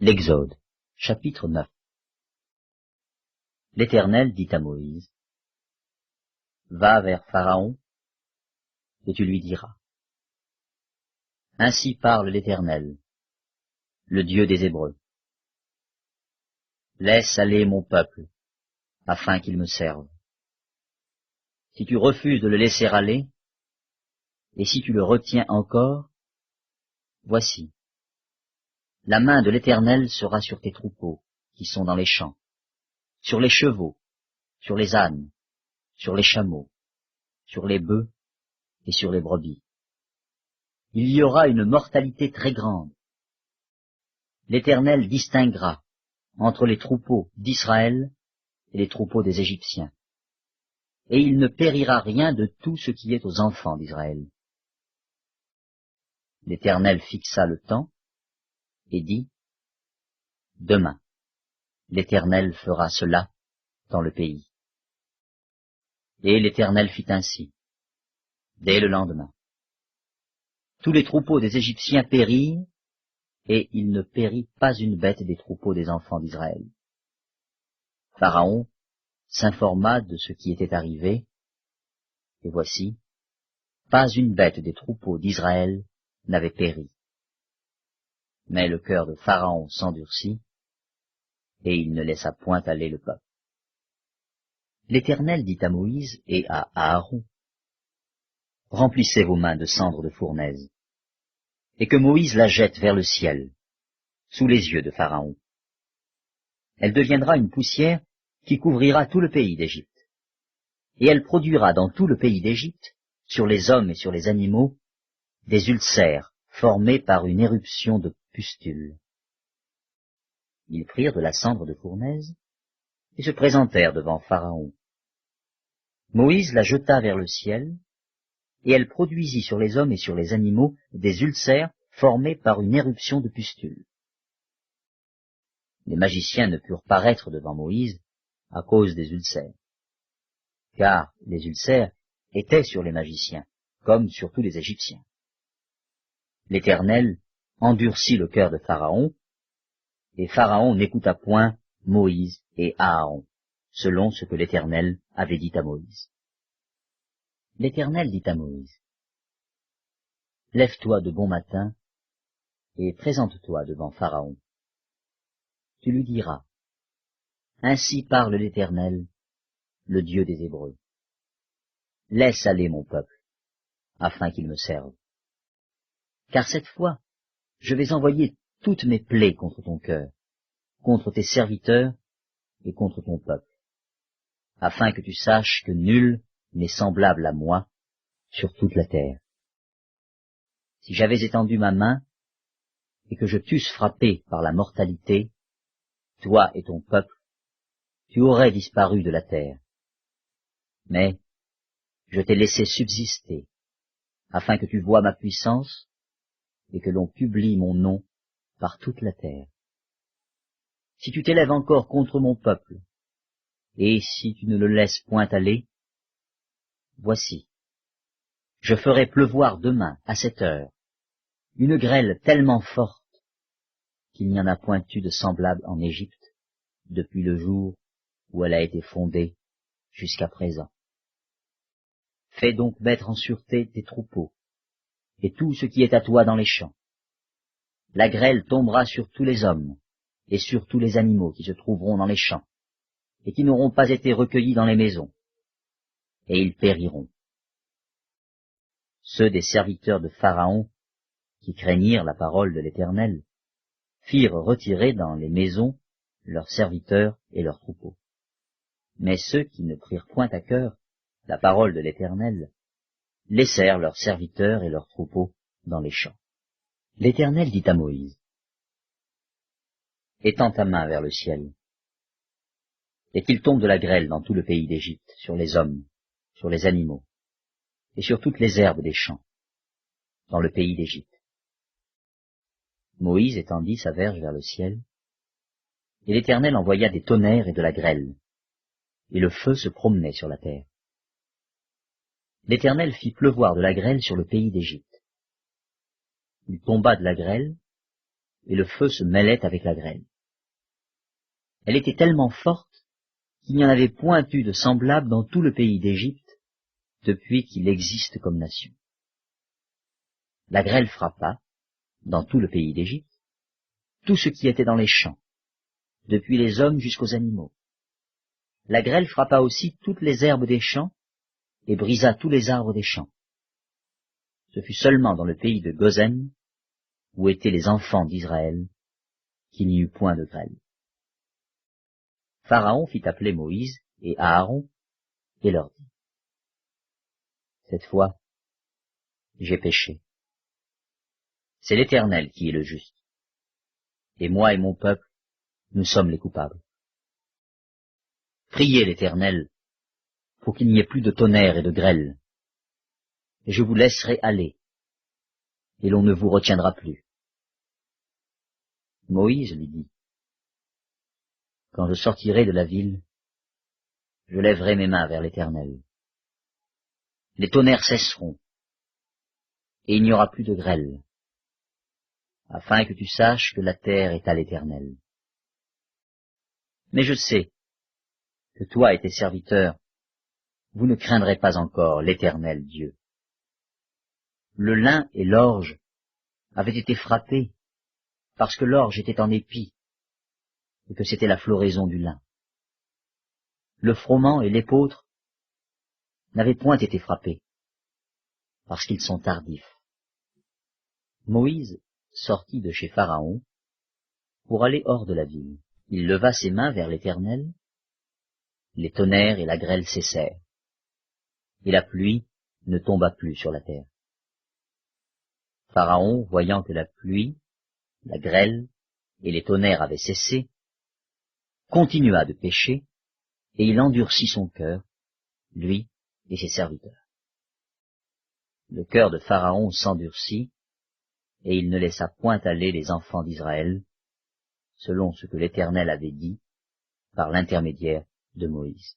L'Exode, chapitre 9. L'Éternel dit à Moïse, « Va vers Pharaon, et tu lui diras. Ainsi parle l'Éternel, le Dieu des Hébreux. Laisse aller mon peuple, afin qu'il me serve. Si tu refuses de le laisser aller, et si tu le retiens encore, voici, la main de l'Éternel sera sur tes troupeaux qui sont dans les champs, sur les chevaux, sur les ânes, sur les chameaux, sur les bœufs et sur les brebis. Il y aura une mortalité très grande. L'Éternel distinguera entre les troupeaux d'Israël et les troupeaux des Égyptiens, et il ne périra rien de tout ce qui est aux enfants d'Israël. L'Éternel fixa le temps et dit, « Demain, l'Éternel fera cela dans le pays. » Et l'Éternel fit ainsi, dès le lendemain. Tous les troupeaux des Égyptiens périrent, et il ne périt pas une bête des troupeaux des enfants d'Israël. Pharaon s'informa de ce qui était arrivé, et voici, pas une bête des troupeaux d'Israël n'avait péri. Mais le cœur de Pharaon s'endurcit, et il ne laissa point aller le peuple. L'Éternel dit à Moïse et à Aaron, « Remplissez vos mains de cendre de fournaise, et que Moïse la jette vers le ciel, sous les yeux de Pharaon. Elle deviendra une poussière qui couvrira tout le pays d'Égypte, et elle produira dans tout le pays d'Égypte, sur les hommes et sur les animaux, des ulcères formés par une éruption de pustules. » Ils prirent de la cendre de fournaise et se présentèrent devant Pharaon. Moïse la jeta vers le ciel, et elle produisit sur les hommes et sur les animaux des ulcères formés par une éruption de pustules. Les magiciens ne purent paraître devant Moïse à cause des ulcères, car les ulcères étaient sur les magiciens, comme sur tous les Égyptiens. L'Éternel endurcit le cœur de Pharaon, et Pharaon n'écouta point Moïse et Aaron, selon ce que l'Éternel avait dit à Moïse. L'Éternel dit à Moïse, « Lève-toi de bon matin, et présente-toi devant Pharaon. Tu lui diras, « Ainsi parle l'Éternel, le Dieu des Hébreux. Laisse aller mon peuple, afin qu'il me serve. Car cette fois, je vais envoyer toutes mes plaies contre ton cœur, contre tes serviteurs et contre ton peuple, afin que tu saches que nul n'est semblable à moi sur toute la terre. Si j'avais étendu ma main et que je t'eusse frappé par la mortalité, toi et ton peuple, tu aurais disparu de la terre. Mais je t'ai laissé subsister, afin que tu voies ma puissance et que l'on publie mon nom par toute la terre. Si tu t'élèves encore contre mon peuple, et si tu ne le laisses point aller, voici, je ferai pleuvoir demain, à cette heure, une grêle tellement forte qu'il n'y en a point eu de semblable en Égypte depuis le jour où elle a été fondée jusqu'à présent. Fais donc mettre en sûreté tes troupeaux et tout ce qui est à toi dans les champs. La grêle tombera sur tous les hommes et sur tous les animaux qui se trouveront dans les champs et qui n'auront pas été recueillis dans les maisons, et ils périront. Ceux des serviteurs de Pharaon qui craignirent la parole de l'Éternel firent retirer dans les maisons leurs serviteurs et leurs troupeaux. Mais ceux qui ne prirent point à cœur la parole de l'Éternel laissèrent leurs serviteurs et leurs troupeaux dans les champs. L'Éternel dit à Moïse, « Étends ta main vers le ciel, et qu'il tombe de la grêle dans tout le pays d'Égypte, sur les hommes, sur les animaux, et sur toutes les herbes des champs, dans le pays d'Égypte. » Moïse étendit sa verge vers le ciel, et l'Éternel envoya des tonnerres et de la grêle, et le feu se promenait sur la terre. L'Éternel fit pleuvoir de la grêle sur le pays d'Égypte. Il tomba de la grêle, et le feu se mêlait avec la grêle. Elle était tellement forte qu'il n'y en avait point eu de semblable dans tout le pays d'Égypte depuis qu'il existe comme nation. La grêle frappa, dans tout le pays d'Égypte, tout ce qui était dans les champs, depuis les hommes jusqu'aux animaux. La grêle frappa aussi toutes les herbes des champs et brisa tous les arbres des champs. Ce fut seulement dans le pays de Gozen, où étaient les enfants d'Israël, qu'il n'y eut point de grêle. Pharaon fit appeler Moïse et Aaron et leur dit: Cette fois, j'ai péché. C'est l'Éternel qui est le juste. Et moi et mon peuple, nous sommes les coupables. Priez l'Éternel pour qu'il n'y ait plus de tonnerre et de grêle, et je vous laisserai aller, et l'on ne vous retiendra plus. Moïse lui dit: Quand je sortirai de la ville, je lèverai mes mains vers l'Éternel. Les tonnerres cesseront, et il n'y aura plus de grêle, afin que tu saches que la terre est à l'Éternel. Mais je sais que toi et tes serviteurs, vous ne craindrez pas encore l'Éternel Dieu. Le lin et l'orge avaient été frappés, parce que l'orge était en épi, et que c'était la floraison du lin. Le froment et l'épeautre n'avaient point été frappés, parce qu'ils sont tardifs. Moïse sortit de chez Pharaon pour aller hors de la ville. Il leva ses mains vers l'Éternel, les tonnerres et la grêle cessèrent, et la pluie ne tomba plus sur la terre. Pharaon, voyant que la pluie, la grêle et les tonnerres avaient cessé, continua de pécher, et il endurcit son cœur, lui et ses serviteurs. Le cœur de Pharaon s'endurcit, et il ne laissa point aller les enfants d'Israël, selon ce que l'Éternel avait dit par l'intermédiaire de Moïse.